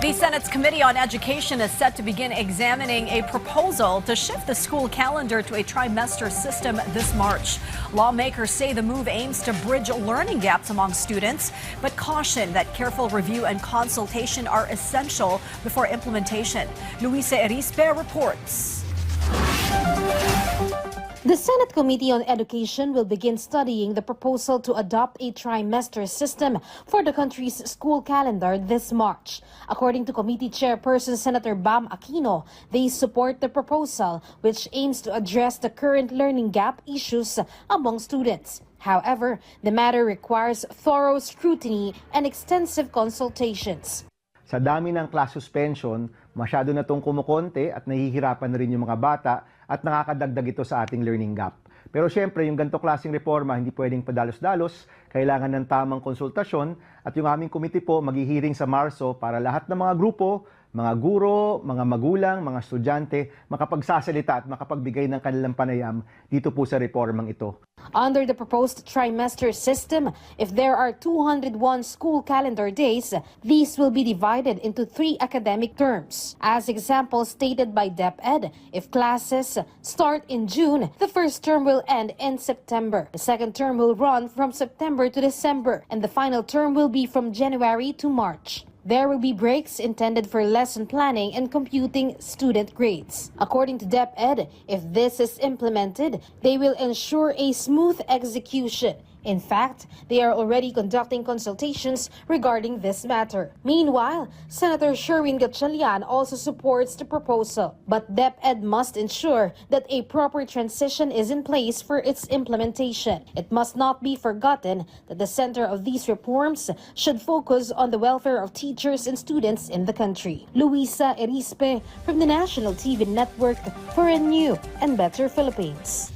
The Senate's Committee on Education is set to begin examining a proposal to shift the school calendar to a trimester system this March. Lawmakers say the move aims to bridge learning gaps among students, but caution that careful review and consultation are essential before implementation. Luisa Erispe reports. The Senate Committee on Education will begin studying the proposal to adopt a trimester system for the country's school calendar this March. According to Committee Chairperson Senator Bam Aquino, they support the proposal, which aims to address the current learning gap issues among students. However, the matter requires thorough scrutiny and extensive consultations. Sa dami ng class suspension, masyado na itong kumukonte at nahihirapan na rin yung mga bata at nakakadagdag ito sa ating learning gap. Pero syempre, yung ganito klaseng reforma hindi pwedeng padalos-dalos, kailangan ng tamang konsultasyon at yung aming committee po maghihiring sa Marso para lahat ng mga grupo, mga guro, mga magulang, mga estudyante makapagsasalita at makapagbigay ng kanilang panayam dito po sa reformang ito. Under the proposed trimester system, if there are 201 school calendar days, these will be divided into 3 academic terms. As example stated by DepEd, if classes start in June, the first term will end in September. The second term will run from September to December, and the final term will be from January to March. There will be breaks intended for lesson planning and computing student grades. According to DepEd, if this is implemented, they will ensure a smooth execution. In fact, they are already conducting consultations regarding this matter. Meanwhile, Senator Sherwin Gatchalian also supports the proposal, but DepEd must ensure that a proper transition is in place for its implementation. It must not be forgotten that the center of these reforms should focus on the welfare of teachers and students in the country. Luisa Erispe from the National TV Network for a new and better Philippines.